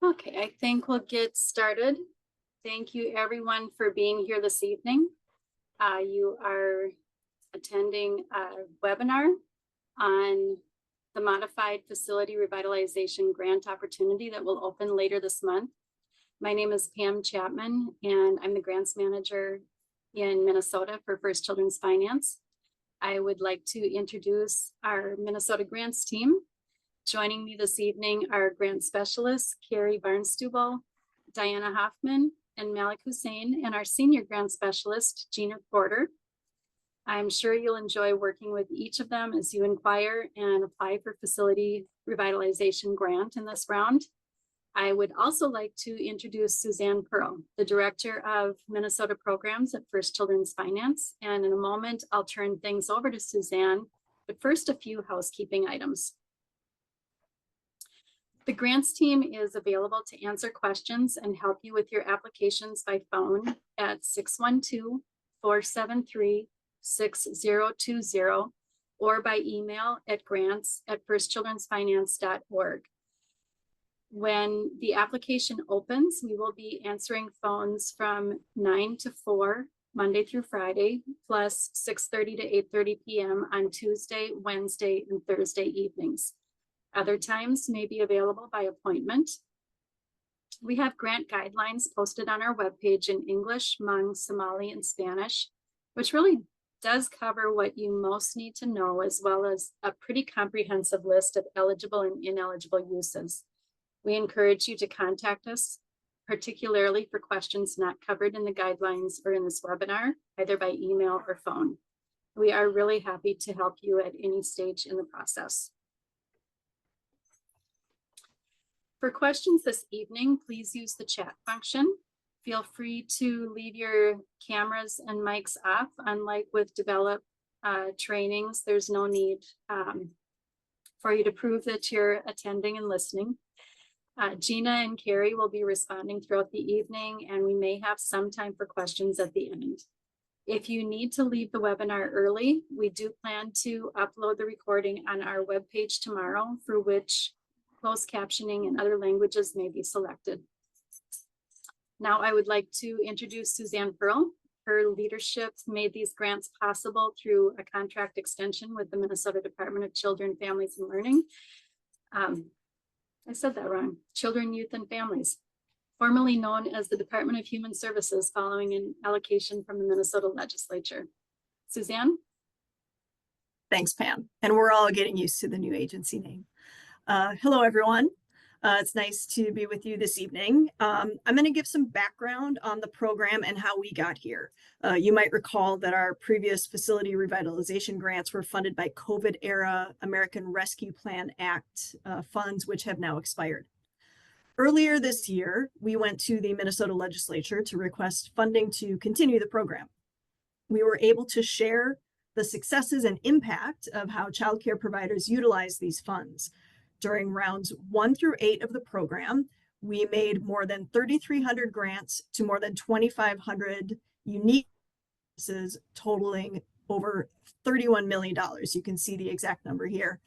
Okay, I think we'll get started. Thank you everyone for being here this evening. You are attending a webinar on the Modified Facility Revitalization Grant opportunity that will open later this month. My name is Pam Chapman, and I'm the grants manager in Minnesota for First Children's Finance. I would like to introduce our Minnesota grants team. Joining me this evening are grant specialists Carrie Barnstubel, Diana Hoffman, and Malik Hussein, and our senior grant specialist, Gina Porter. I'm sure you'll enjoy working with each of them as you inquire and apply for Facility Revitalization Grant in this round. I would also like to introduce Suzanne Pearl, the Director of Minnesota Programs at First Children's Finance. And in a moment, I'll turn things over to Suzanne, but first a few housekeeping items. The grants team is available to answer questions and help you with your applications by phone at 612-473-6020 or by email at grants@firstchildrensfinance.org. When the application opens, we will be answering phones from 9 to 4, Monday through Friday, plus 6:30 to 8:30 p.m. on Tuesday, Wednesday, and Thursday evenings. Other times may be available by appointment. We have grant guidelines posted on our webpage in English, Hmong, Somali, and Spanish, which really does cover what you most need to know, as well as a pretty comprehensive list of eligible and ineligible uses. We encourage you to contact us, particularly for questions not covered in the guidelines or in this webinar, either by email or phone. We are really happy to help you at any stage in the process. For questions this evening, please use the chat function. Feel free to leave your cameras and mics off. Unlike with developed trainings, there's no need for you to prove that you're attending and listening. Gina and Carrie will be responding throughout the evening, and we may have some time for questions at the end. If you need to leave the webinar early, we do plan to upload the recording on our webpage tomorrow, for which closed captioning in other languages may be selected. Now I would like to introduce Suzanne Pearl. Her leadership made these grants possible through a contract extension with the Minnesota Department of Children, Families, and Learning. I said that wrong. Children, Youth, and Families, formerly known as the Department of Human Services, following an allocation from the Minnesota legislature. Suzanne? Thanks, Pam. And we're all getting used to the new agency name. Hello, everyone. It's nice to be with you this evening. I'm going to give some background on the program and how we got here. You might recall that our previous facility revitalization grants were funded by COVID-era American Rescue Plan Act funds, which have now expired. Earlier this year, we went to the Minnesota legislature to request funding to continue the program. We were able to share the successes and impact of how childcare providers utilize these funds. During rounds 1 through 8 of the program, we made more than 3,300 grants to more than 2,500 unique businesses, totaling over $31 million. You can see the exact number here.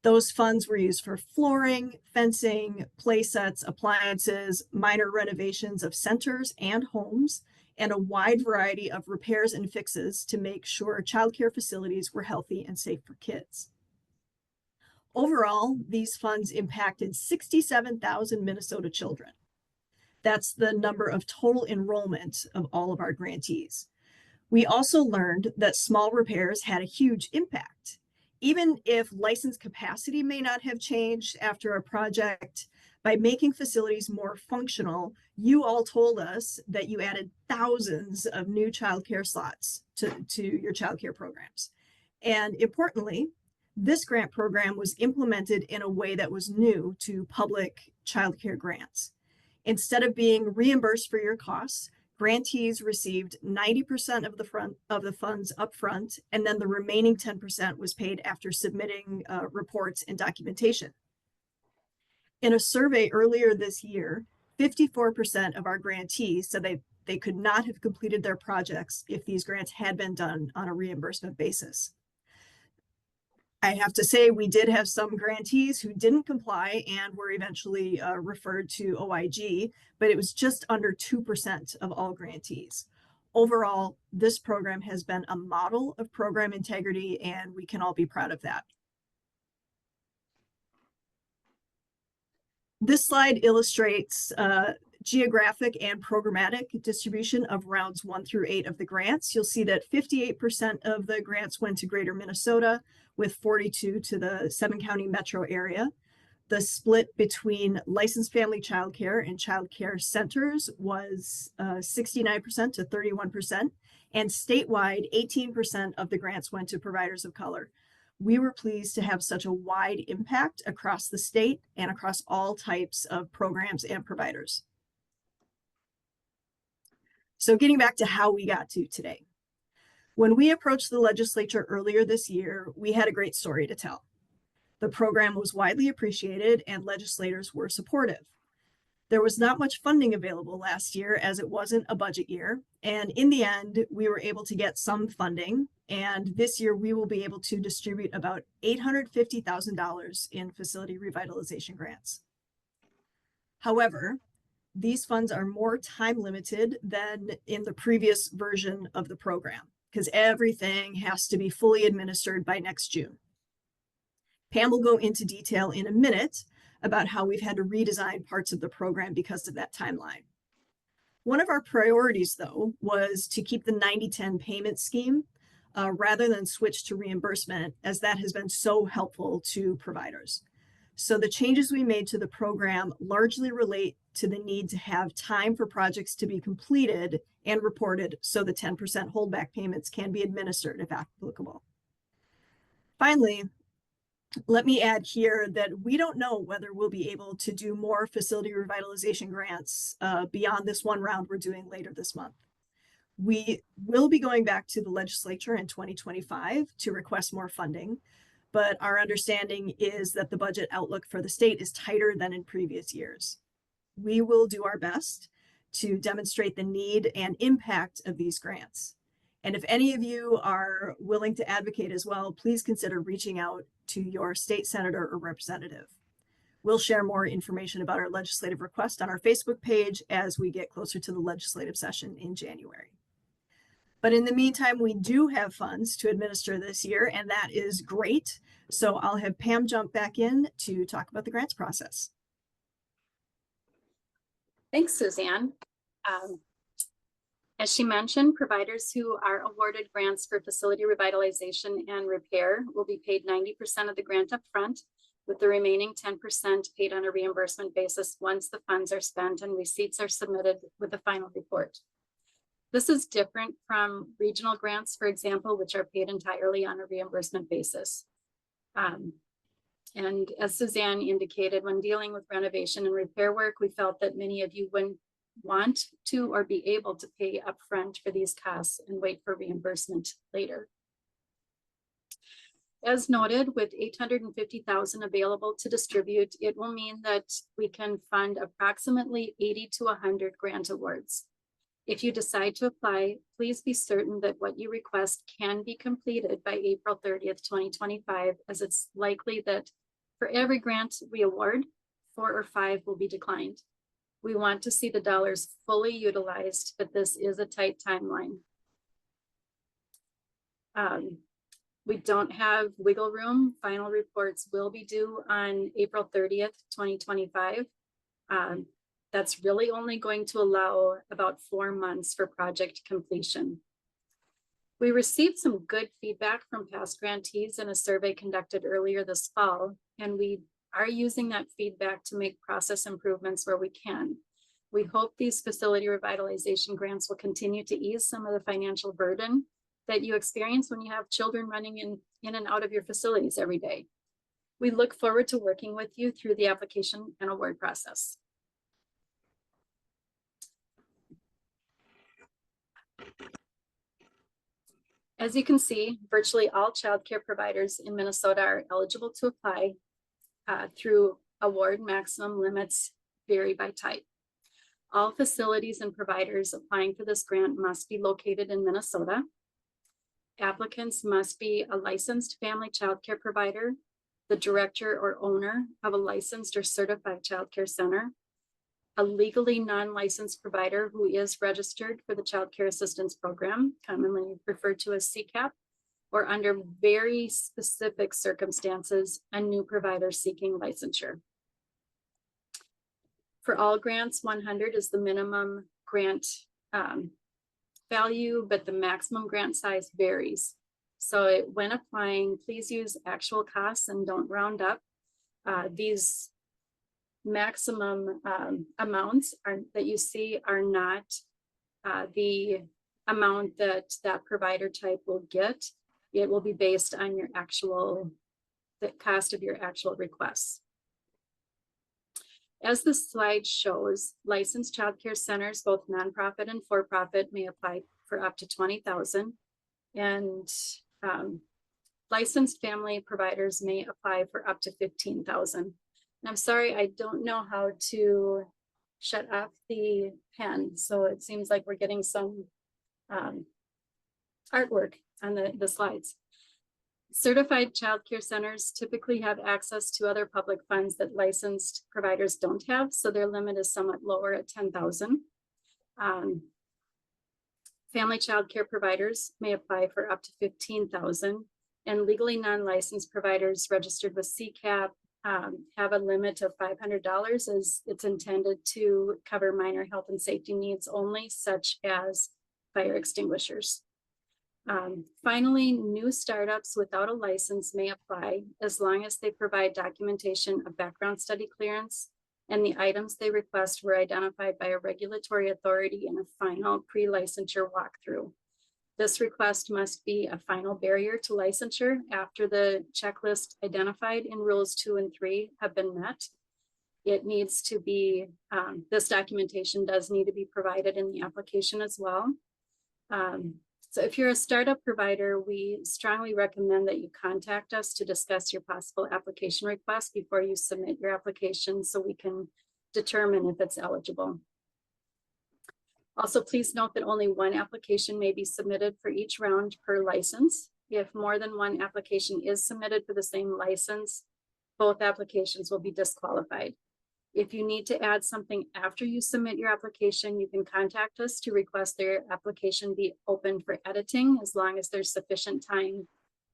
Those funds were used for flooring, fencing, play sets, appliances, minor renovations of centers and homes, and a wide variety of repairs and fixes to make sure childcare facilities were healthy and safe for kids. Overall, these funds impacted 67,000 Minnesota children. That's the number of total enrollment of all of our grantees. We also learned that small repairs had a huge impact. Even if license capacity may not have changed after a project, by making facilities more functional, you all told us that you added thousands of new childcare slots to your childcare programs. And importantly, this grant program was implemented in a way that was new to public childcare grants. Instead of being reimbursed for your costs, grantees received 90% of the funds upfront, and then the remaining 10% was paid after submitting reports and documentation. In a survey earlier this year, 54% of our grantees said they could not have completed their projects if these grants had been done on a reimbursement basis. I have to say, we did have some grantees who didn't comply and were eventually referred to OIG, but it was just under 2% of all grantees. Overall, this program has been a model of program integrity, and we can all be proud of that. This slide illustrates geographic and programmatic distribution of rounds 1 through 8 of the grants. You'll see that 58% of the grants went to Greater Minnesota, with 42 to the 7-county metro area. The split between licensed family childcare and childcare centers was 69% to 31%, and statewide, 18% of the grants went to providers of color. We were pleased to have such a wide impact across the state and across all types of programs and providers. So getting back to how we got to today. When we approached the legislature earlier this year, we had a great story to tell. The program was widely appreciated and legislators were supportive. There was not much funding available last year as it wasn't a budget year. And in the end, we were able to get some funding. And this year we will be able to distribute about $850,000 in facility revitalization grants. However, these funds are more time limited than in the previous version of the program, because everything has to be fully administered by next June. Pam will go into detail in a minute about how we've had to redesign parts of the program because of that timeline. One of our priorities, though, was to keep the 90-10 payment scheme rather than switch to reimbursement, as that has been so helpful to providers. So the changes we made to the program largely relate to the need to have time for projects to be completed and reported so the 10% holdback payments can be administered if applicable. Finally, let me add here that we don't know whether we'll be able to do more facility revitalization grants beyond this one round we're doing later this month. We will be going back to the legislature in 2025 to request more funding, but our understanding is that the budget outlook for the state is tighter than in previous years. We will do our best to demonstrate the need and impact of these grants. And if any of you are willing to advocate as well, please consider reaching out to your state senator or representative. We'll share more information about our legislative request on our Facebook page as we get closer to the legislative session in January. But in the meantime, we do have funds to administer this year, and that is great. So I'll have Pam jump back in to talk about the grants process. Thanks, Suzanne. As she mentioned, providers who are awarded grants for facility revitalization and repair will be paid 90% of the grant up front, with the remaining 10% paid on a reimbursement basis once the funds are spent and receipts are submitted with the final report. This is different from regional grants, for example, which are paid entirely on a reimbursement basis. And as Suzanne indicated, when dealing with renovation and repair work, we felt that many of you wouldn't want to or be able to pay upfront for these costs and wait for reimbursement later. As noted, with $850,000 available to distribute, it will mean that we can fund approximately 80 to 100 grant awards. If you decide to apply, please be certain that what you request can be completed by April 30th, 2025, as it's likely that for every grant we award, 4 or 5 will be declined. We want to see the dollars fully utilized, but this is a tight timeline. We don't have wiggle room. Final reports will be due on April 30th, 2025. That's really only going to allow about 4 months for project completion. We received some good feedback from past grantees in a survey conducted earlier this fall, and we are using that feedback to make process improvements where we can. We hope these facility revitalization grants will continue to ease some of the financial burden that you experience when you have children running in and out of your facilities every day. We look forward to working with you through the application and award process. As you can see, virtually all childcare providers in Minnesota are eligible to apply through award. Maximum limits vary by type. All facilities and providers applying for this grant must be located in Minnesota. Applicants must be a licensed family childcare provider, the director or owner of a licensed or certified childcare center, a legally non-licensed provider who is registered for the Child Care Assistance Program, commonly referred to as CCAP, or under very specific circumstances, a new provider seeking licensure. For all grants, 100 is the minimum grant value, but the maximum grant size varies. So when applying, please use actual costs and don't round up. These maximum amounts that you see are not the amount that that provider type will get. It will be based on your the cost of your actual requests. As the slide shows, licensed childcare centers, both nonprofit and for-profit, may apply for up to $20,000, and licensed family providers may apply for up to $15,000. And I'm sorry, I don't know how to shut off the pen, so it seems like we're getting some artwork on the slides. Certified childcare centers typically have access to other public funds that licensed providers don't have, so their limit is somewhat lower at $10,000. Family childcare providers may apply for up to $15,000, and legally non-licensed providers registered with CCAP have a limit of $500, as it's intended to cover minor health and safety needs only, such as fire extinguishers. Finally, new startups without a license may apply as long as they provide documentation of background study clearance and the items they request were identified by a regulatory authority in a final pre-licensure walkthrough. This request must be a final barrier to licensure after the checklist identified in rules 2 and 3 have been met. It needs to be, this documentation does need to be provided in the application as well. So if you're a startup provider, we strongly recommend that you contact us to discuss your possible application request before you submit your application so we can determine if it's eligible. Also, please note that only one application may be submitted for each round per license. If more than one application is submitted for the same license, both applications will be disqualified. If you need to add something after you submit your application, you can contact us to request their application be open for editing as long as there's sufficient time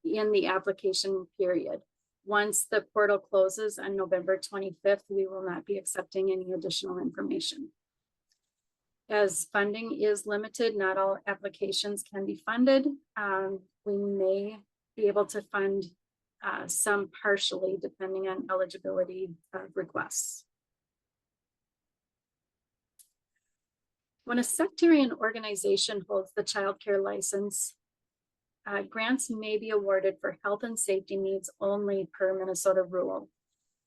in the application period. Once the portal closes on November 25th, we will not be accepting any additional information. As funding is limited, not all applications can be funded. We may be able to fund some partially depending on eligibility requests. When a sectarian organization holds the child care license, grants may be awarded for health and safety needs only per Minnesota rule.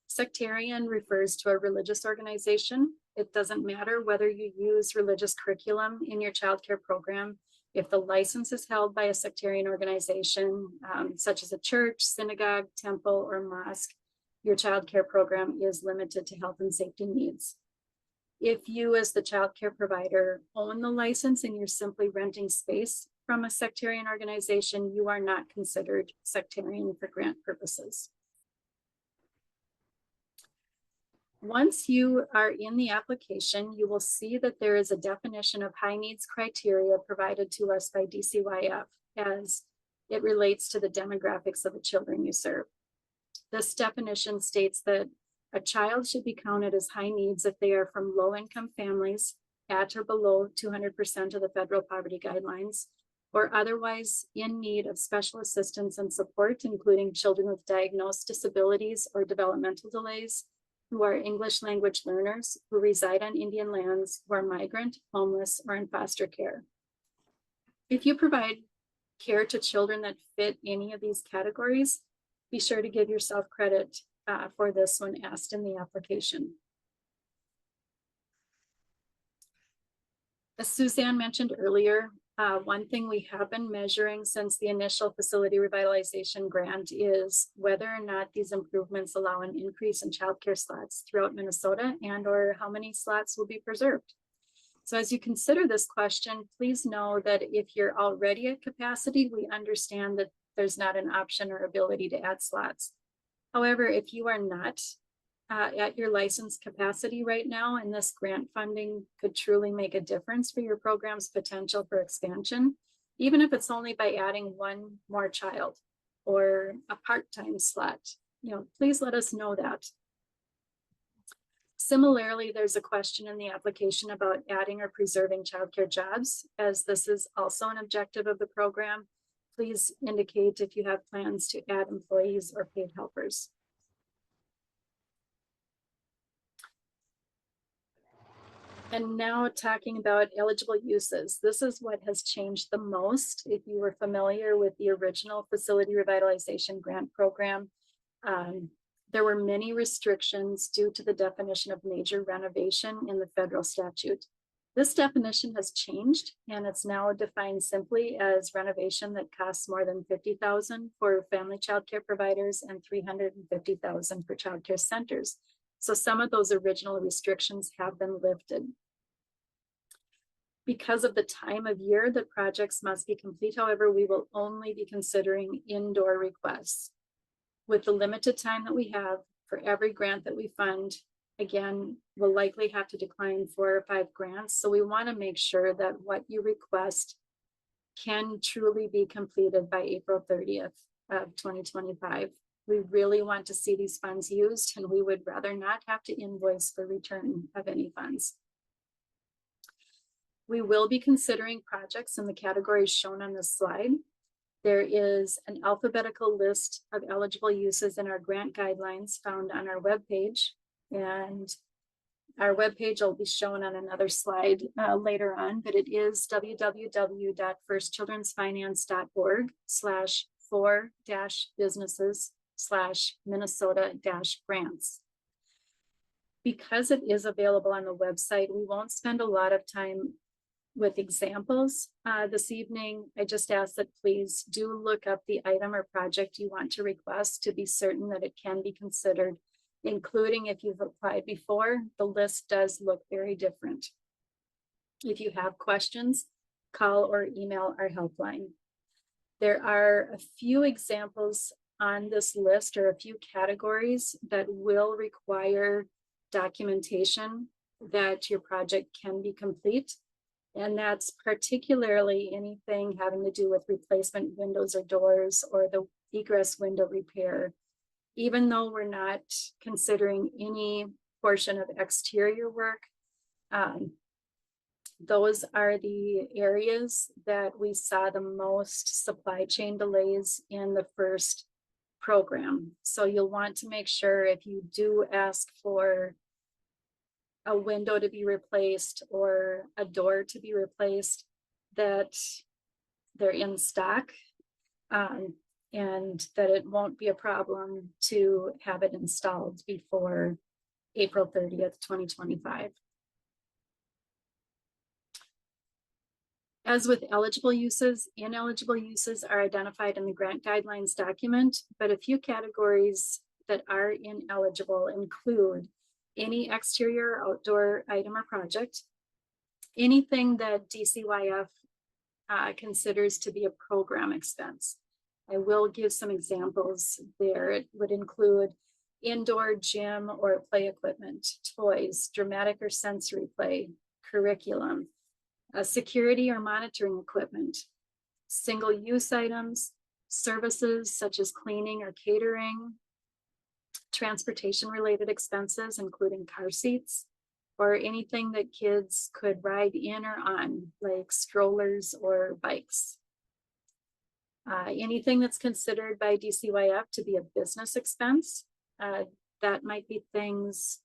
Sectarian refers to a religious organization. It doesn't matter whether you use religious curriculum in your child care program. If the license is held by a sectarian organization, such as a church, synagogue, temple, or mosque, your child care program is limited to health and safety needs. If you, as the child care provider, own the license and you're simply renting space from a sectarian organization, you are not considered sectarian for grant purposes. Once you are in the application, you will see that there is a definition of high needs criteria provided to us by DCYF as it relates to the demographics of the children you serve. This definition states that a child should be counted as high needs if they are from low-income families at or below 200% of the federal poverty guidelines, or otherwise in need of special assistance and support, including children with diagnosed disabilities or developmental delays, who are English language learners, who reside on Indian lands, who are migrant, homeless, or in foster care. If you provide care to children that fit any of these categories, be sure to give yourself credit for this when asked in the application. As Suzanne mentioned earlier, one thing we have been measuring since the initial facility revitalization grant is whether or not these improvements allow an increase in childcare slots throughout Minnesota and or how many slots will be preserved. So as you consider this question, please know that if you're already at capacity, we understand that there's not an option or ability to add slots. However, if you are not at your licensed capacity right now, and this grant funding could truly make a difference for your program's potential for expansion, even if it's only by adding one more child or a part-time slot, please let us know that. Similarly, there's a question in the application about adding or preserving childcare jobs, as this is also an objective of the program. Please indicate if you have plans to add employees or paid helpers. And now talking about eligible uses. This is what has changed the most. If you were familiar with the original Facility Revitalization Grant Program, there were many restrictions due to the definition of major renovation in the federal statute. This definition has changed, and it's now defined simply as renovation that costs more than $50,000 for family child care providers and $350,000 for child care centers. So some of those original restrictions have been lifted. Because of the time of year that projects must be complete, however, we will only be considering indoor requests. With the limited time that we have for every grant that we fund, again, we'll likely have to decline 4 or 5 grants. So we want to make sure that what you request can truly be completed by April 30th of 2025. We really want to see these funds used, and we would rather not have to invoice for return of any funds. We will be considering projects in the categories shown on this slide. There is an alphabetical list of eligible uses in our grant guidelines found on our webpage, and our webpage will be shown on another slide later on, but it is www.firstchildrensfinance.org/for-businesses/Minnesota-grants. Because it is available on the website, we won't spend a lot of time with examples this evening. I just ask that please do look up the item or project you want to request to be certain that it can be considered, including if you've applied before. The list does look very different. If you have questions, call or email our helpline. There are a few examples on this list, or a few categories that will require documentation that your project can be complete. And that's particularly anything having to do with replacement windows or doors, or the egress window repair. Even though we're not considering any portion of exterior work, those are the areas that we saw the most supply chain delays in the first program. So you'll want to make sure, if you do ask for a window to be replaced or a door to be replaced, that they're in stock, and that it won't be a problem to have it installed before April 30th, 2025. As with eligible uses, ineligible uses are identified in the grant guidelines document, but a few categories that are ineligible include any exterior or outdoor item or project, anything that DCYF considers to be a program expense. I will give some examples there. It would include indoor gym or play equipment, toys, dramatic or sensory play, curriculum, security or monitoring equipment, single-use items, services such as cleaning or catering, transportation-related expenses, including car seats, or anything that kids could ride in or on, like strollers or bikes. Anything that's considered by DCYF to be a business expense, that might be things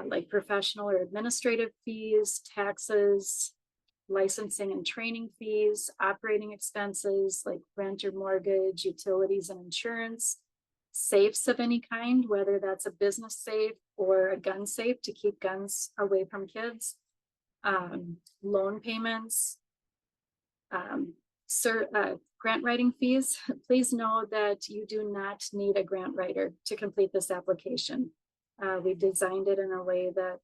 like professional or administrative fees, taxes, licensing and training fees, operating expenses like rent or mortgage, utilities and insurance, safes of any kind, whether that's a business safe or a gun safe to keep guns away from kids, loan payments, grant writing fees. Please know that you do not need a grant writer to complete this application. We designed it in a way that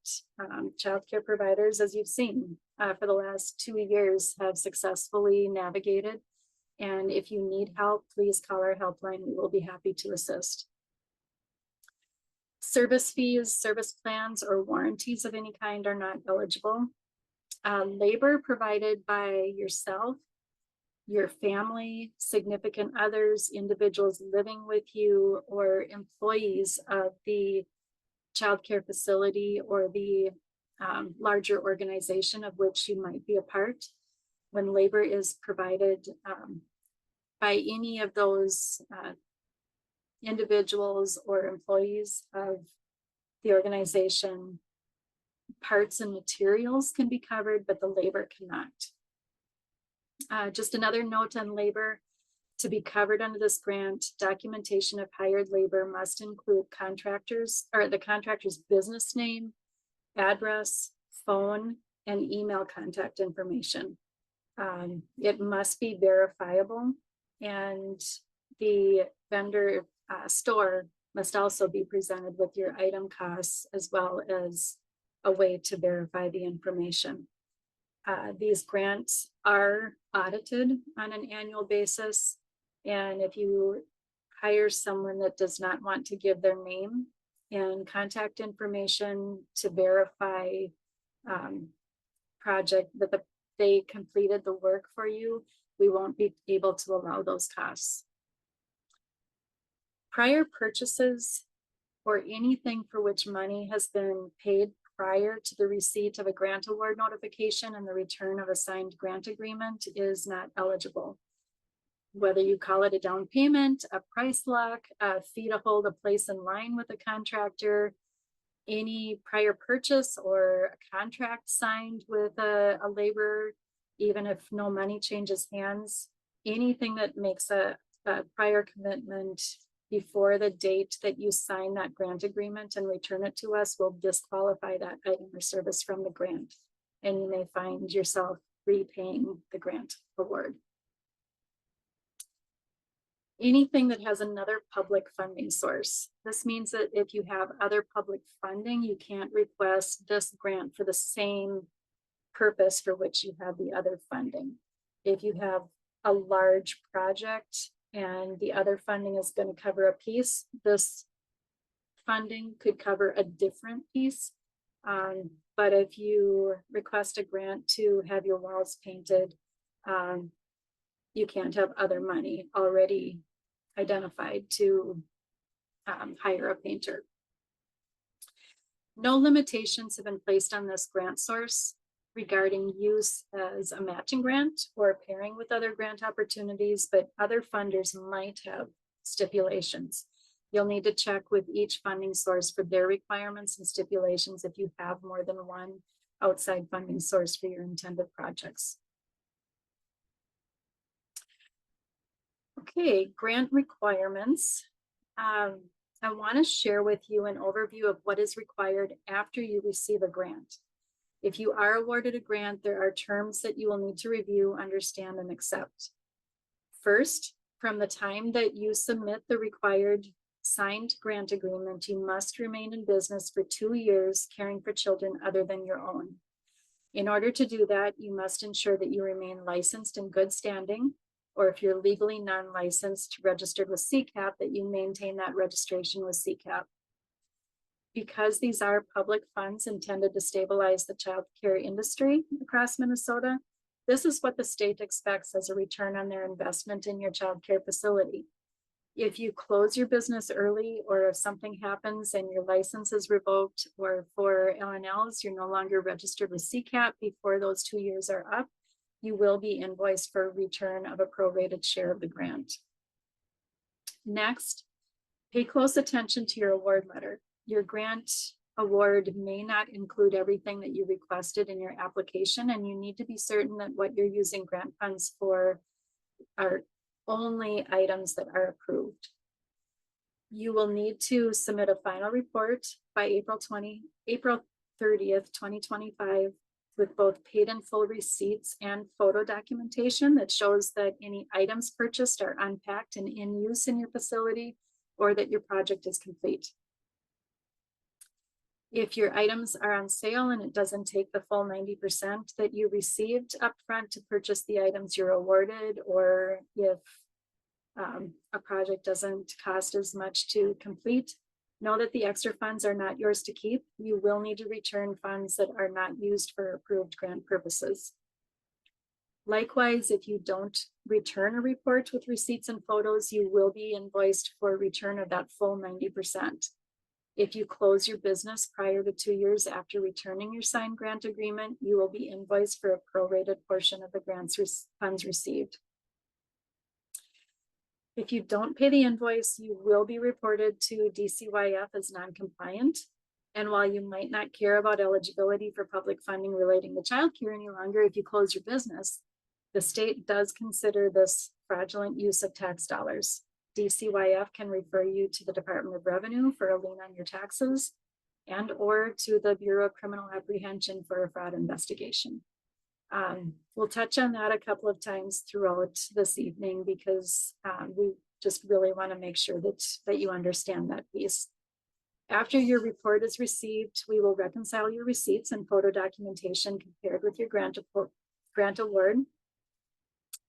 childcare providers, as you've seen, for the last 2 years have successfully navigated. And if you need help, please call our helpline. We will be happy to assist. Service fees, service plans, or warranties of any kind are not eligible. Labor provided by yourself, your family, significant others, individuals living with you, or employees of the childcare facility or the larger organization of which you might be a part. When labor is provided by any of those individuals or employees of the organization, parts and materials can be covered, but the labor cannot. Just another note on labor: to be covered under this grant, documentation of hired labor must include contractors or the contractor's business name, address, phone, and email contact information. It must be verifiable, and the vendor store must also be presented with your item costs as well as a way to verify the information. These grants are audited on an annual basis, and if you hire someone that does not want to give their name and contact information to verify project that they completed the work for you, we won't be able to allow those costs. Prior purchases or anything for which money has been paid prior to the receipt of a grant award notification and the return of a signed grant agreement is not eligible. Whether you call it a down payment, a price lock, a fee to hold a place in line with a contractor, any prior purchase or a contract signed with a laborer, even if no money changes hands, anything that makes a prior commitment before the date that you sign that grant agreement and return it to us will disqualify that item or service from the grant, and you may find yourself repaying the grant award. Anything that has another public funding source. This means that if you have other public funding, you can't request this grant for the same purpose for which you have the other funding. If you have a large project and the other funding is going to cover a piece, this funding could cover a different piece. But if you request a grant to have your walls painted, you can't have other money already identified to hire a painter. No limitations have been placed on this grant source regarding use as a matching grant or pairing with other grant opportunities, but other funders might have stipulations. You'll need to check with each funding source for their requirements and stipulations if you have more than one outside funding source for your intended projects. Okay, grant requirements. I want to share with you an overview of what is required after you receive a grant. If you are awarded a grant, there are terms that you will need to review, understand, and accept. First, from the time that you submit the required signed grant agreement, you must remain in business for 2 years caring for children other than your own. In order to do that, you must ensure that you remain licensed in good standing, or if you're legally non-licensed, registered with CCAP, that you maintain that registration with CCAP. Because these are public funds intended to stabilize the child care industry across Minnesota, this is what the state expects as a return on their investment in your child care facility. If you close your business early, or if something happens and your license is revoked, or for L&Ls, you're no longer registered with CCAP before those 2 years are up, you will be invoiced for return of a prorated share of the grant. Next, pay close attention to your award letter. Your grant award may not include everything that you requested in your application, and you need to be certain that what you're using grant funds for are only items that are approved. You will need to submit a final report by April 30th, 2025, with both paid in full receipts and photo documentation that shows that any items purchased are unpacked and in use in your facility, or that your project is complete. If your items are on sale and it doesn't take the full 90% that you received upfront to purchase the items you're awarded, or if a project doesn't cost as much to complete, know that the extra funds are not yours to keep. You will need to return funds that are not used for approved grant purposes. Likewise, if you don't return a report with receipts and photos, you will be invoiced for return of that full 90%. If you close your business prior to 2 years after returning your signed grant agreement, you will be invoiced for a prorated portion of the grant's funds received. If you don't pay the invoice, you will be reported to DCYF as non-compliant. And while you might not care about eligibility for public funding relating to childcare any longer, if you close your business, the state does consider this fraudulent use of tax dollars. DCYF can refer you to the Department of Revenue for a lien on your taxes, and or to the Bureau of Criminal Apprehension for a fraud investigation. We'll touch on that a couple of times throughout this evening, because we just really want to make sure that you understand that piece. After your report is received, we will reconcile your receipts and photo documentation compared with your grant award.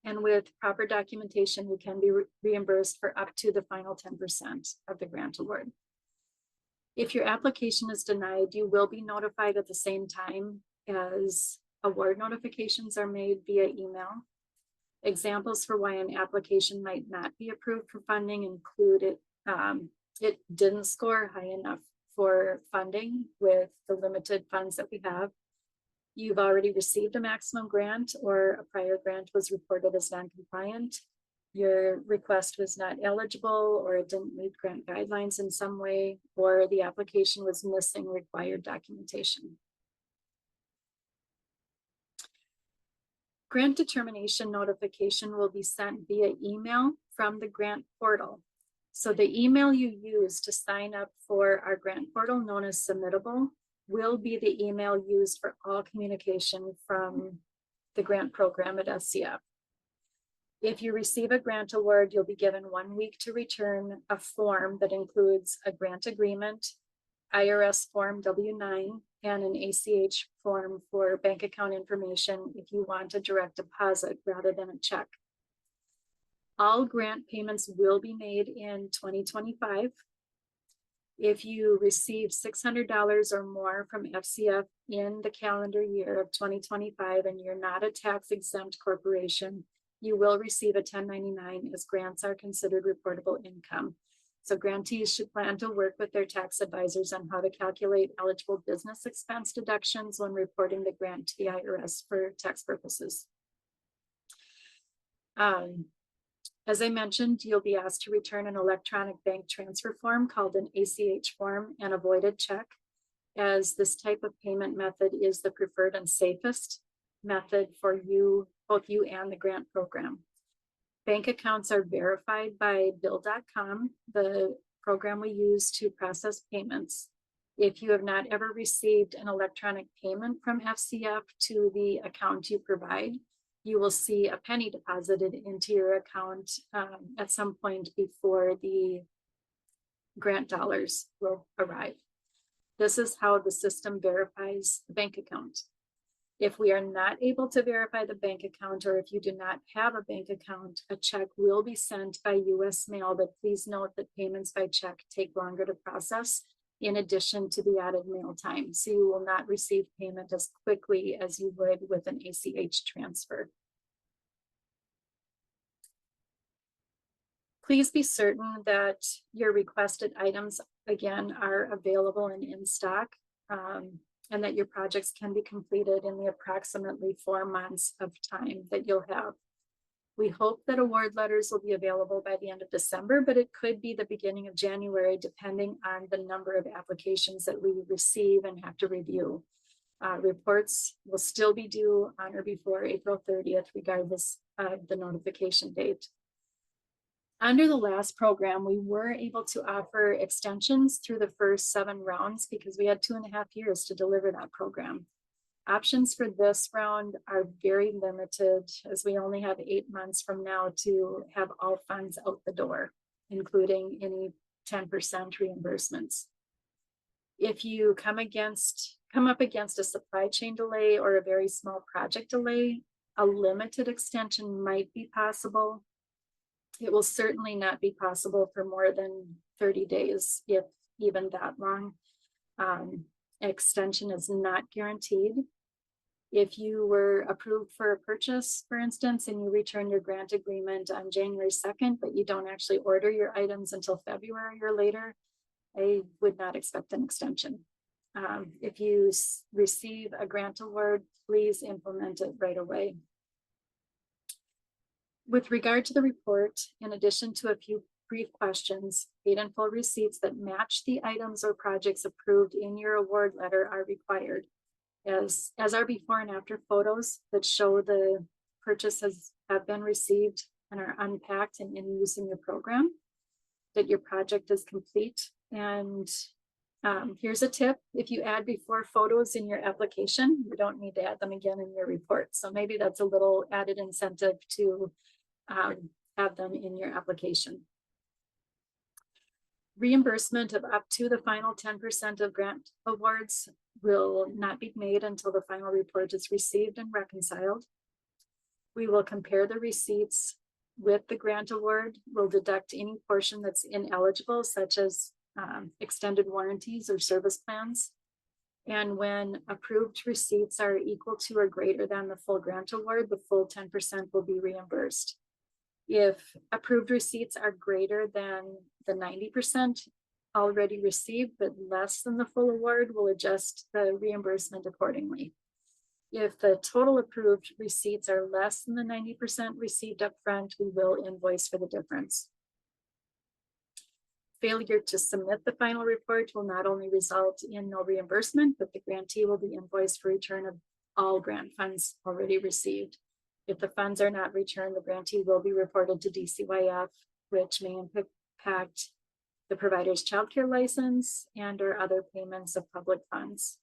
And with proper documentation, you can be reimbursed for up to the final 10% of the grant award. If your application is denied, you will be notified at the same time as award notifications are made via email. Examples for why an application might not be approved for funding include it didn't score high enough for funding with the limited funds that we have. You've already received a maximum grant, or a prior grant was reported as non-compliant. Your request was not eligible, or it didn't meet grant guidelines in some way, or the application was missing required documentation. Grant determination notification will be sent via email from the grant portal. So the email you use to sign up for our grant portal, known as Submittable, will be the email used for all communication from the grant program at SCF. If you receive a grant award, you'll be given 1 week to return a form that includes a grant agreement, IRS form W-9, and an ACH form for bank account information if you want a direct deposit rather than a check. All grant payments will be made in 2025. If you receive $600 or more from FCF in the calendar year of 2025 and you're not a tax exempt corporation, you will receive a 1099, as grants are considered reportable income. So grantees should plan to work with their tax advisors on how to calculate eligible business expense deductions when reporting the grant to the IRS for tax purposes. As I mentioned, you'll be asked to return an electronic bank transfer form called an ACH form and a voided check, as this type of payment method is the preferred and safest method for you, both you and the grant program. Bank accounts are verified by Bill.com, the program we use to process payments. If you have not ever received an electronic payment from FCF to the account you provide, you will see a penny deposited into your account at some point before the grant dollars will arrive. This is how the system verifies the bank account. If we are not able to verify the bank account, or if you do not have a bank account, a check will be sent by US mail, but please note that payments by check take longer to process, in addition to the added mail time. So you will not receive payment as quickly as you would with an ACH transfer. Please be certain that your requested items, again, are available and in stock, and that your projects can be completed in the approximately 4 months of time that you'll have. We hope that award letters will be available by the end of December, but it could be the beginning of January, depending on the number of applications that we receive and have to review. Reports will still be due on or before April 30th, regardless of the notification date. Under the last program, we were able to offer extensions through the first 7 rounds because we had 2.5 years to deliver that program. Options for this round are very limited, as we only have 8 months from now to have all funds out the door, including any 10% reimbursements. If you come up against a supply chain delay or a very small project delay, a limited extension might be possible. It will certainly not be possible for more than 30 days, if even that long. Extension is not guaranteed. If you were approved for a purchase, for instance, and you return your grant agreement on January 2nd, but you don't actually order your items until February or later, I would not expect an extension. If you receive a grant award, please implement it right away. With regard to the report, in addition to a few brief questions, paid in full receipts that match the items or projects approved in your award letter are required, as are before and after photos that show the purchases have been received and are unpacked and in use in your program, that your project is complete. And here's a tip: if you add before photos in your application, you don't need to add them again in your report. So maybe that's a little added incentive to have them in your application. Reimbursement of up to the final 10% of grant awards will not be made until the final report is received and reconciled. We will compare the receipts with the grant award. We'll deduct any portion that's ineligible, such as extended warranties or service plans. And when approved receipts are equal to or greater than the full grant award, the full 10% will be reimbursed. If approved receipts are greater than the 90% already received, but less than the full award, we'll adjust the reimbursement accordingly. If the total approved receipts are less than the 90% received up front, we will invoice for the difference. Failure to submit the final report will not only result in no reimbursement, but the grantee will be invoiced for return of all grant funds already received. If the funds are not returned, the grantee will be reported to DCYF, which may impact the provider's childcare license and or other payments of public funds.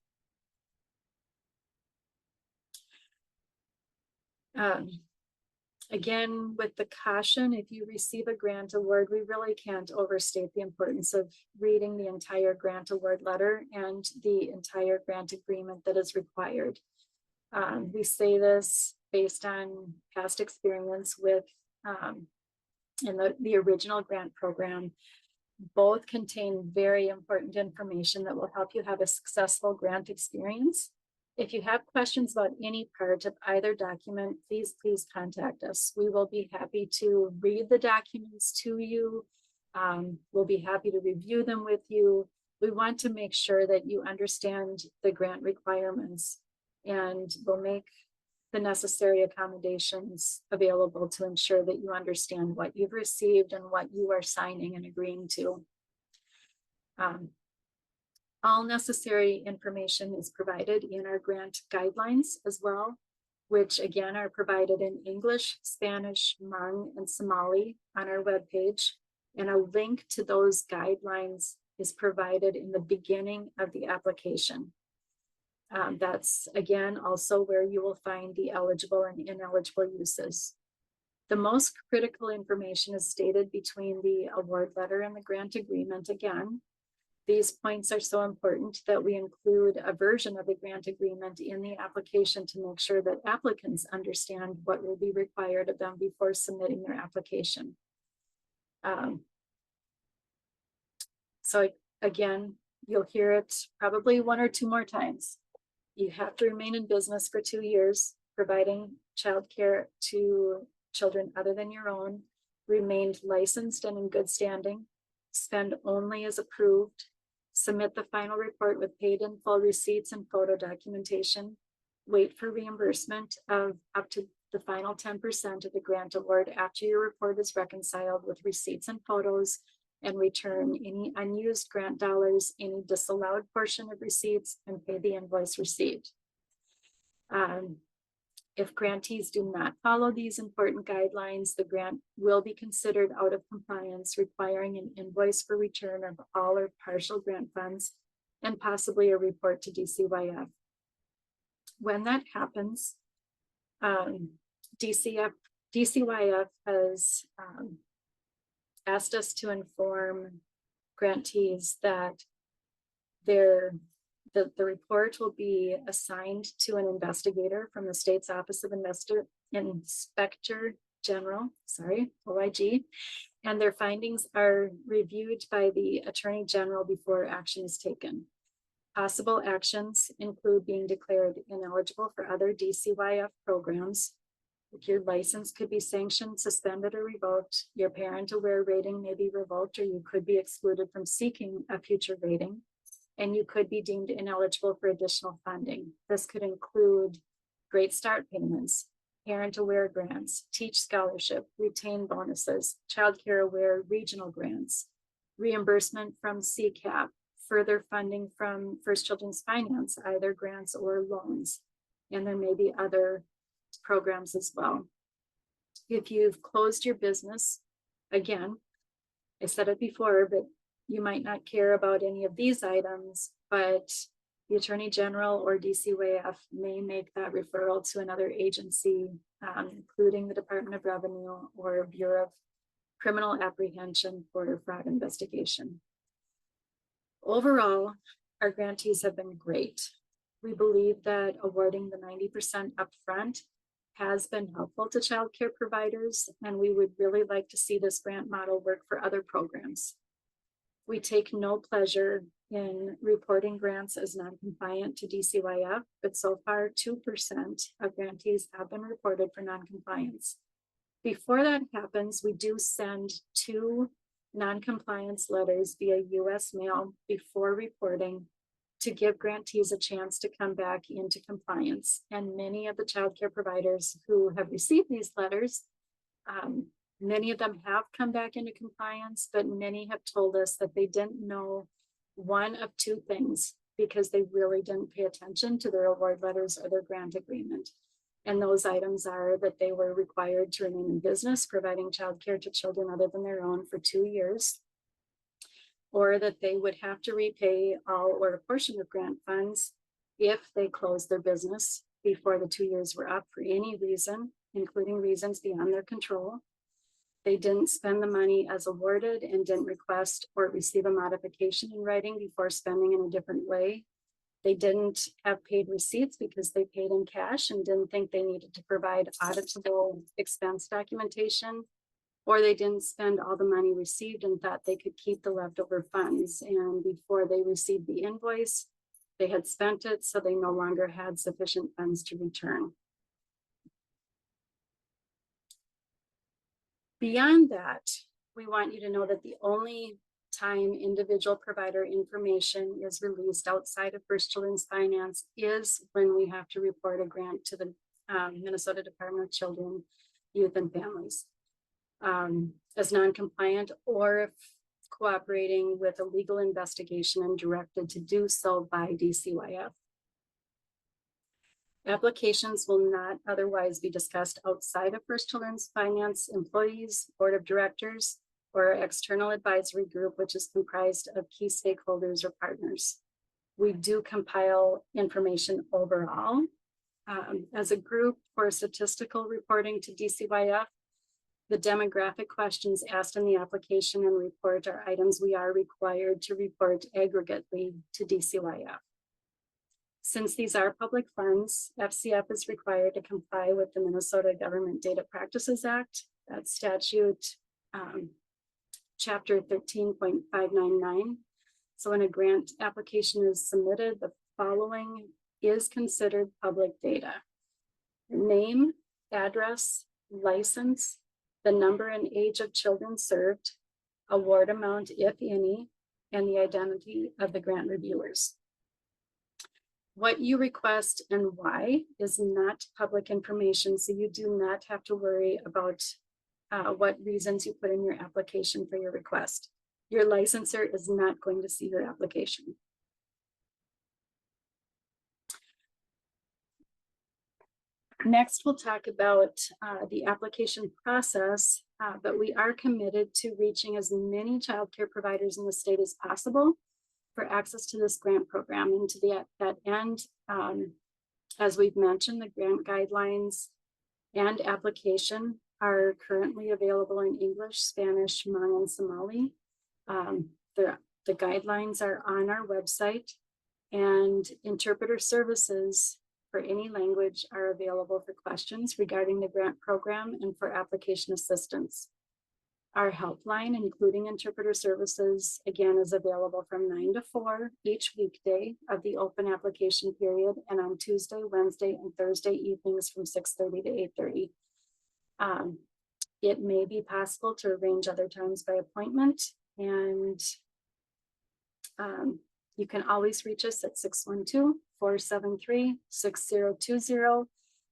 Again, with the caution, if you receive a grant award, we really can't overstate the importance of reading the entire grant award letter and the entire grant agreement that is required. We say this based on past experience with in the original grant program. Both contain very important information that will help you have a successful grant experience. If you have questions about any part of either document, please contact us. We will be happy to read the documents to you. We'll be happy to review them with you. We want to make sure that you understand the grant requirements, and we'll make the necessary accommodations available to ensure that you understand what you've received and what you are signing and agreeing to. All necessary information is provided in our grant guidelines as well, which again are provided in English, Spanish, Hmong, and Somali on our webpage. And a link to those guidelines is provided in the beginning of the application. That's again also where you will find the eligible and ineligible uses. The most critical information is stated between the award letter and the grant agreement again. These points are so important that we include a version of the grant agreement in the application to make sure that applicants understand what will be required of them before submitting their application. So again, you'll hear it probably one or two more times. You have to remain in business for 2 years, providing childcare to children other than your own, remained licensed and in good standing, spend only as approved, submit the final report with paid in full receipts and photo documentation, wait for reimbursement of up to the final 10% of the grant award after your report is reconciled with receipts and photos, and return any unused grant dollars, any disallowed portion of receipts, and pay the invoice received. If grantees do not follow these important guidelines, the grant will be considered out of compliance, requiring an invoice for return of all or partial grant funds and possibly a report to DCYF. When that happens, DCYF has asked us to inform grantees that the report will be assigned to an investigator from the state's Office of Inspector General, OIG, and their findings are reviewed by the Attorney General before action is taken. Possible actions include being declared ineligible for other DCYF programs. Your license could be sanctioned, suspended, or revoked. Your parent aware rating may be revoked, or you could be excluded from seeking a future rating. And you could be deemed ineligible for additional funding. This could include Great Start payments, parent aware grants, teach scholarship, retain bonuses, child care aware regional grants, reimbursement from CCAP, further funding from First Children's Finance, either grants or loans. And there may be other programs as well. If you've closed your business, again, I said it before, but you might not care about any of these items, but the Attorney General or DCYF may make that referral to another agency, including the Department of Revenue or Bureau of Criminal Apprehension for fraud investigation. Overall, our grantees have been great. We believe that awarding the 90% upfront has been helpful to child care providers, and we would really like to see this grant model work for other programs. We take no pleasure in reporting grants as non-compliant to DCYF, but so far 2% of grantees have been reported for non-compliance. Before that happens, we do send 2 non-compliance letters via US mail before reporting to give grantees a chance to come back into compliance. And many of the child care providers who have received these letters, many of them have come back into compliance, but many have told us that they didn't know one of 2 things because they really didn't pay attention to their award letters or their grant agreement. And those items are that they were required to remain in business, providing childcare to children other than their own for 2 years, or that they would have to repay all or a portion of grant funds if they closed their business before the 2 years were up for any reason, including reasons beyond their control. They didn't spend the money as awarded and didn't request or receive a modification in writing before spending in a different way. They didn't have paid receipts because they paid in cash and didn't think they needed to provide auditable expense documentation, or they didn't spend all the money received and thought they could keep the leftover funds. And before they received the invoice, they had spent it, so they no longer had sufficient funds to return. Beyond that, we want you to know that the only time individual provider information is released outside of First Children's Finance is when we have to report a grant to the Minnesota Department of Children, Youth, and Families as non-compliant, or if cooperating with a legal investigation and directed to do so by DCYF. Applications will not otherwise be discussed outside of First Children's Finance employees, board of directors, or external advisory group, which is comprised of key stakeholders or partners. We do compile information overall. As a group for statistical reporting to DCYF, the demographic questions asked in the application and report are items we are required to report aggregately to DCYF. Since these are public funds, FCF is required to comply with the Minnesota Government Data Practices Act, that statute, chapter 13.599. So when a grant application is submitted, the following is considered public data: name, address, license, the number and age of children served, award amount, if any, and the identity of the grant reviewers. What you request and why is not public information, so you do not have to worry about what reasons you put in your application for your request. Your licensor is not going to see your application. Next, we'll talk about the application process, but we are committed to reaching as many childcare providers in the state as possible for access to this grant program. And to that end, as we've mentioned, the grant guidelines and application are currently available in English, Spanish, Hmong, and Somali. They're The guidelines are on our website, and interpreter services for any language are available for questions regarding the grant program and for application assistance. Our helpline, including interpreter services, again, is available from 9 to 4 each weekday of the open application period, and on Tuesday, Wednesday, and Thursday evenings from 6:30 to 8:30. It may be possible to arrange other times by appointment, and you can always reach us at 612-473-6020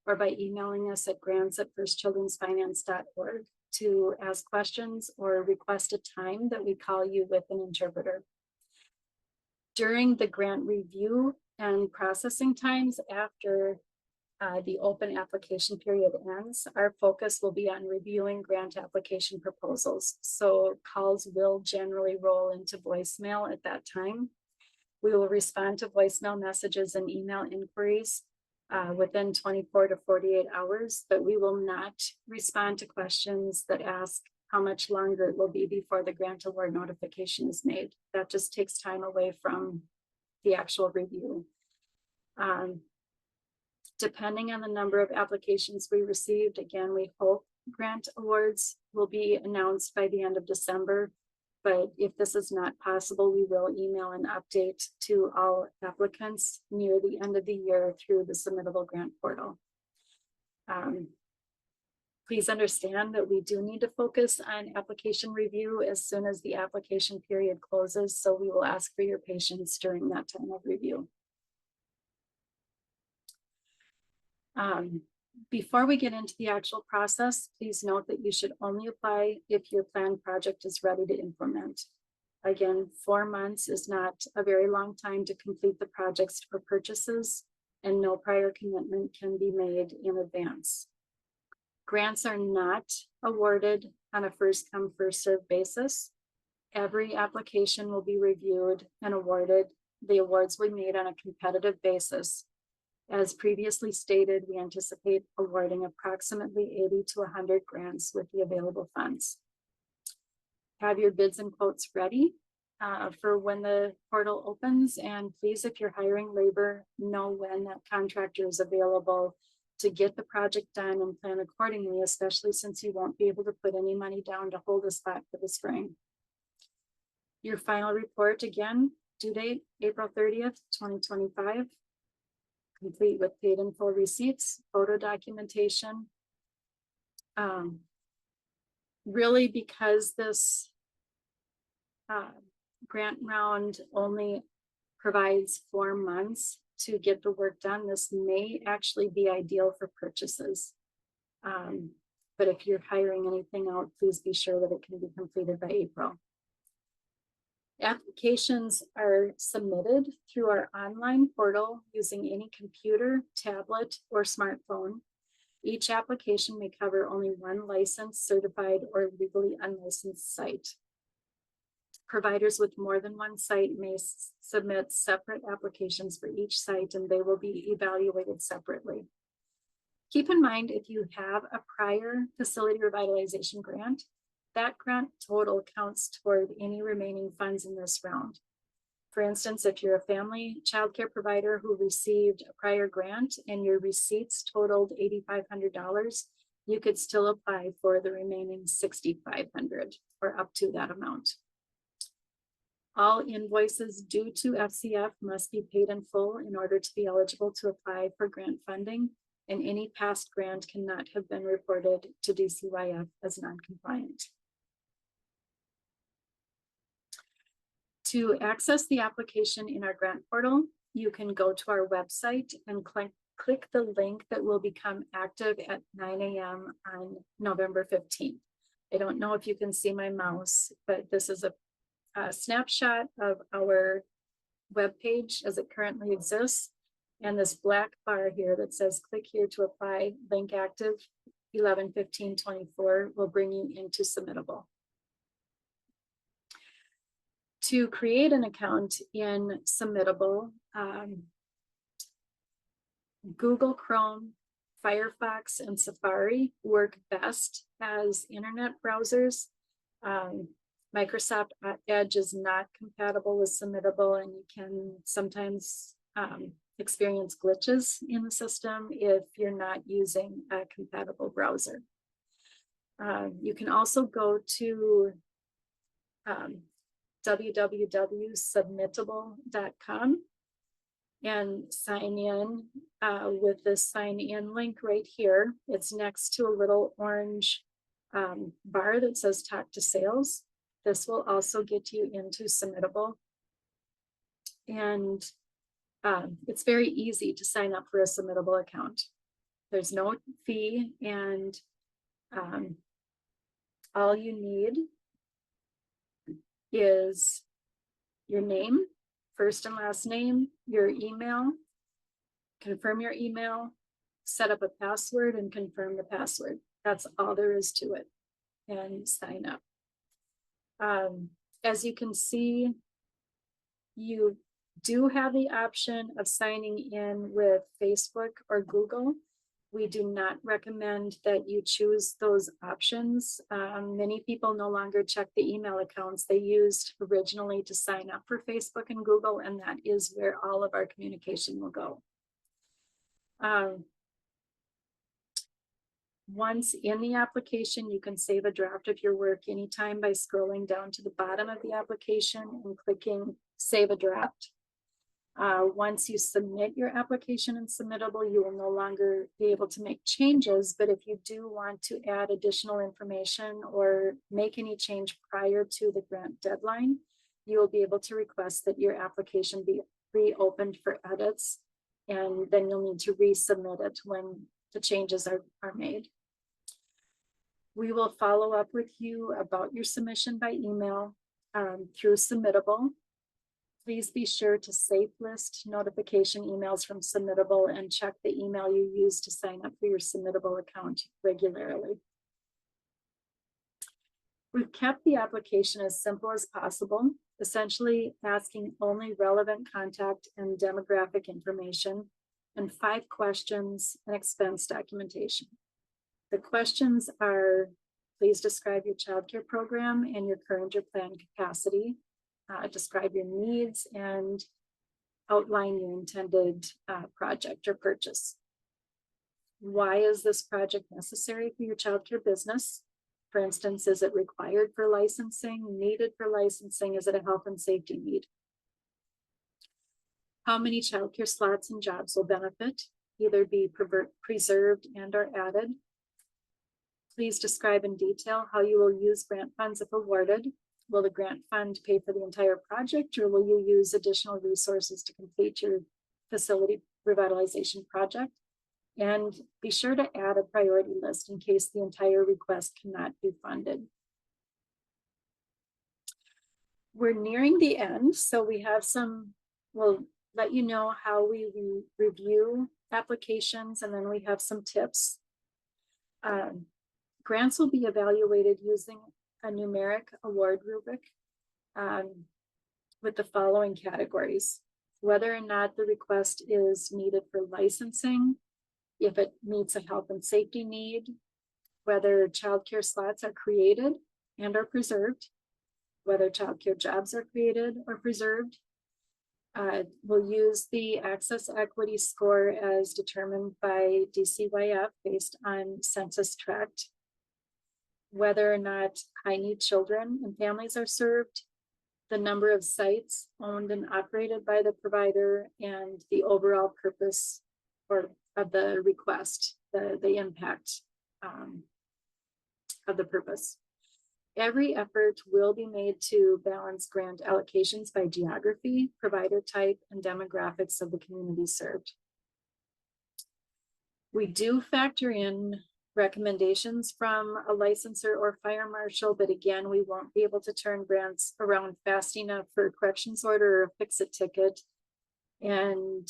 or by emailing us at grants@firstchildrensfinance.org to ask questions or request a time that we call you with an interpreter. During the grant review and processing times after the open application period ends, our focus will be on reviewing grant application proposals. So calls will generally roll into voicemail at that time. We will respond to voicemail messages and email inquiries within 24 to 48 hours, but we will not respond to questions that ask how much longer it will be before the grant award notification is made. That just takes time away from the actual review. Depending on the number of applications we received, again, we hope grant awards will be announced by the end of December. But if this is not possible, we will email an update to all applicants near the end of the year through the submittable grant portal. Please understand that we do need to focus on application review as soon as the application period closes, so we will ask for your patience during that time of review. Before we get into the actual process, please note that you should only apply if your planned project is ready to implement. Again, 4 months is not a very long time to complete the projects or purchases, and no prior commitment can be made in advance. Grants are not awarded on a first come, first served basis. Every application will be reviewed and awarded. The awards will be made on a competitive basis. As previously stated, we anticipate awarding approximately 80 to 100 grants with the available funds. Have your bids and quotes ready for when the portal opens, and please, if you're hiring labor, know when that contractor is available to get the project done and plan accordingly, especially since you won't be able to put any money down to hold a spot for the spring. Your final report, again, due date April 30th, 2025. Complete with paid in full receipts, photo documentation. Really, because this grant round only provides 4 months to get the work done, this may actually be ideal for purchases. But if you're hiring anything out, please be sure that it can be completed by April. Applications are submitted through our online portal using any computer, tablet, or smartphone. Each application may cover only one licensed, certified, or legally unlicensed site. Providers with more than one site may submit separate applications for each site, and they will be evaluated separately. Keep in mind, if you have a prior facility revitalization grant, that grant total counts toward any remaining funds in this round. For instance, if you're a family childcare provider who received a prior grant and your receipts totaled $8,500, you could still apply for the remaining $6,500 or up to that amount. All invoices due to FCF must be paid in full in order to be eligible to apply for grant funding, and any past grant cannot have been reported to DCYF as non-compliant. To access the application in our grant portal, you can go to our website and click the link that will become active at 9 a.m. on November 15th. I don't know if you can see my mouse, but this is a snapshot of our webpage as it currently exists. And this black bar here that says click here to apply, link active 11/15/24 will bring you into submittable. To create an account in submittable, Google Chrome, Firefox, and Safari work best as internet browsers. Microsoft Edge is not compatible with Submittable, and you can sometimes experience glitches in the system if you're not using a compatible browser. You can also go to www.submittable.com and sign in with the sign in link right here. It's next to a little orange bar that says talk to sales. This will also get you into Submittable. And it's very easy to sign up for a Submittable account. There's no fee, and all you need is your name, first and last name, your email, confirm your email, set up a password, and confirm the password. That's all there is to it, and sign up. As you can see, you do have the option of signing in with Facebook or Google. We do not recommend that you choose those options. Many people no longer check the email accounts they used originally to sign up for Facebook and Google, and that is where all of our communication will go. Once in the application, you can save a draft of your work anytime by scrolling down to the bottom of the application and clicking Save a Draft. Once you submit your application in Submittable, you will no longer be able to make changes, but if you do want to add additional information or make any change prior to the grant deadline, you will be able to request that your application be reopened for edits, and then you'll need to resubmit it when the changes are made. We will follow up with you about your submission by email through Submittable. Please be sure to safe list notification emails from Submittable and check the email you use to sign up for your Submittable account regularly. We've kept the application as simple as possible, essentially asking only relevant contact and demographic information, and 5 questions and expense documentation. The questions are, please describe your childcare program and your current or planned capacity. Describe your needs and outline your intended project or purchase. Why is this project necessary for your childcare business? For instance, is it required for licensing, needed for licensing? Is it a health and safety need? How many childcare slots and jobs will benefit, either be preserved and or added? Please describe in detail how you will use grant funds if awarded. Will the grant fund pay for the entire project, or will you use additional resources to complete your facility revitalization project? And be sure to add a priority list in case the entire request cannot be funded. We're nearing the end, so we have we'll let you know how we review applications, and then we have some tips. Grants will be evaluated using a numeric award rubric with the following categories: whether or not the request is needed for licensing, if it meets a health and safety need, whether childcare slots are created and are preserved, whether childcare jobs are created or preserved. We'll use the Access Equity Score as determined by DCYF based on census tract, whether or not high-need children and families are served, the number of sites owned and operated by the provider, and the overall purpose of the request, the impact of the purpose. Every effort will be made to balance grant allocations by geography, provider type, and demographics of the community served. We do factor in recommendations from a licensor or fire marshal, but again, we won't be able to turn grants around fast enough for a corrections order or a fix-it ticket. And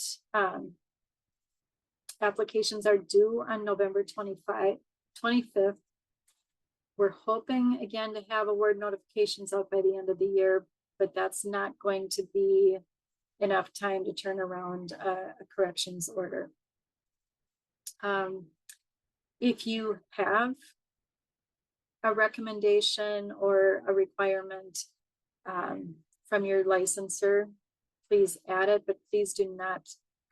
applications are due on November 25th. We're hoping again to have award notifications out by the end of the year, but that's not going to be enough time to turn around a corrections order. If you have a recommendation or a requirement from your licensor, please add it, but please do not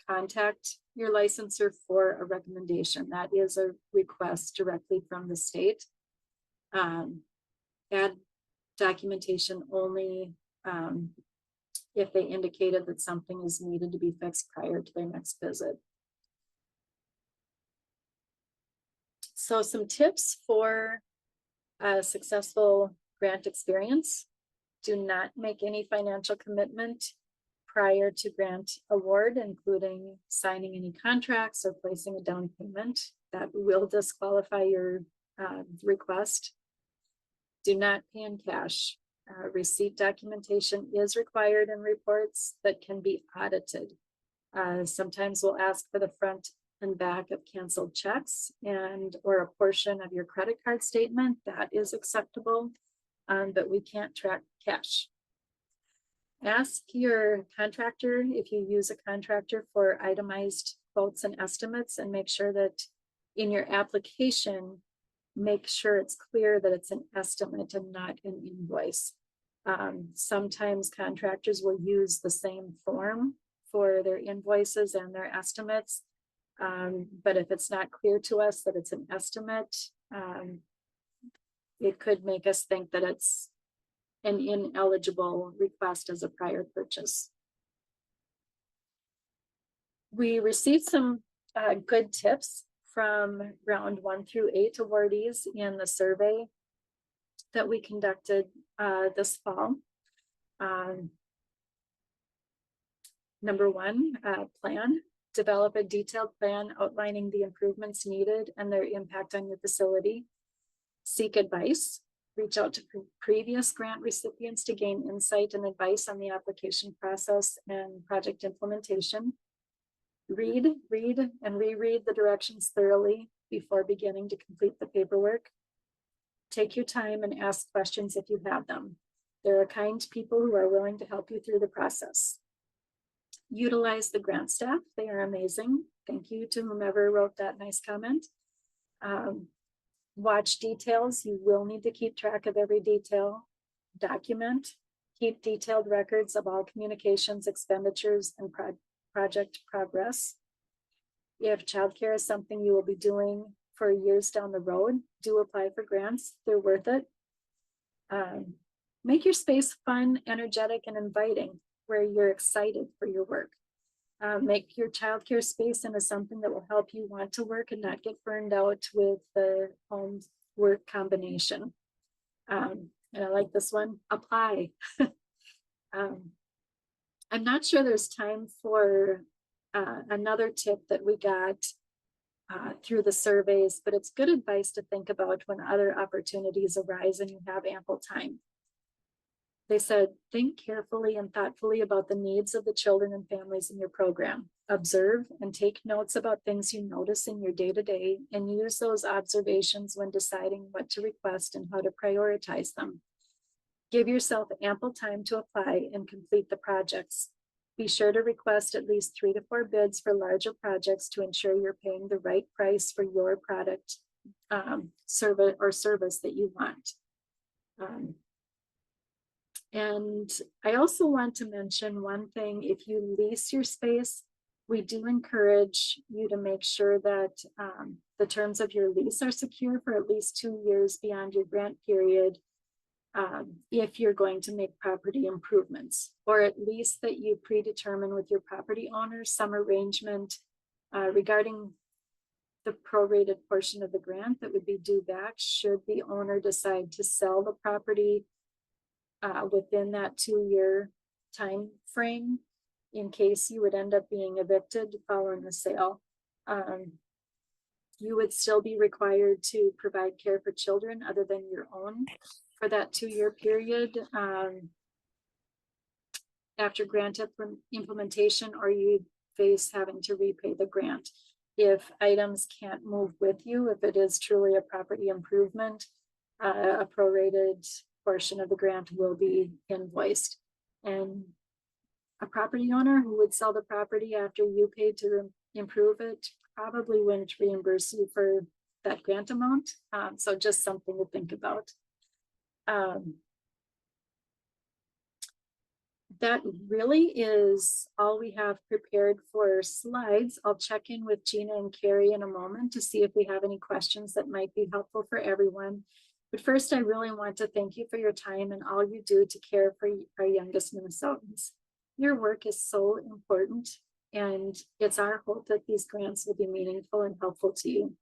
contact your licensor for a recommendation. That is a request directly from the state. Add documentation only if they indicated that something is needed to be fixed prior to their next visit. So some tips for a successful grant experience: do not make any financial commitment prior to grant award, including signing any contracts or placing a down payment. That will disqualify your request. Do not pay in cash. Receipt documentation is required in reports that can be audited. Sometimes we'll ask for the front and back of canceled checks and or a portion of your credit card statement. That is acceptable, but we can't track cash. Ask your contractor, if you use a contractor, for itemized quotes and estimates, and make sure that in your application, make sure it's clear that it's an estimate and not an invoice. Sometimes contractors will use the same form for their invoices and their estimates. But if it's not clear to us that it's an estimate, it could make us think that it's an ineligible request as a prior purchase. We received some good tips from round 1 through 8 awardees in the survey that we conducted this fall. Number 1, plan. Develop a detailed plan outlining the improvements needed and their impact on your facility. Seek advice. Reach out to previous grant recipients to gain insight and advice on the application process and project implementation. Read, and reread the directions thoroughly before beginning to complete the paperwork. Take your time and ask questions if you have them. There are kind people who are willing to help you through the process. Utilize the grant staff. They are amazing. Thank you to whomever wrote that nice comment. Watch details. You will need to keep track of every detail. Document. Keep detailed records of all communications, expenditures, and project progress. If childcare is something you will be doing for years down the road, do apply for grants. They're worth it. Make your space fun, energetic, and inviting, where you're excited for your work. Make your childcare space into something that will help you want to work and not get burned out with the home work combination. And I like this one, apply. I'm not sure there's time for another tip that we got through the surveys, but it's good advice to think about when other opportunities arise and you have ample time. They said, think carefully and thoughtfully about the needs of the children and families in your program. Observe and take notes about things you notice in your day-to-day, and use those observations when deciding what to request and how to prioritize them. Give yourself ample time to apply and complete the projects. Be sure to request at least 3 to 4 bids for larger projects to ensure you're paying the right price for your product, service that you want. And I also want to mention one thing: if you lease your space, we do encourage you to make sure that the terms of your lease are secure for at least 2 years beyond your grant period, if you're going to make property improvements, or at least that you predetermine with your property owner some arrangement regarding the prorated portion of the grant that would be due back should the owner decide to sell the property within that 2-year time frame, in case you would end up being evicted following the sale. You would still be required to provide care for children other than your own for that 2-year period after grant implementation, or you face having to repay the grant. If items can't move with you, if it is truly a property improvement, a prorated portion of the grant will be invoiced. And a property owner who would sell the property after you paid to improve it probably wouldn't reimburse you for that grant amount. So just something to think about. That really is all we have prepared for slides. I'll check in with Gina and Carrie in a moment to see if we have any questions that might be helpful for everyone. But first, I really want to thank you for your time and all you do to care for our youngest Minnesotans. Your work is so important, and it's our hope that these grants will be meaningful and helpful to you.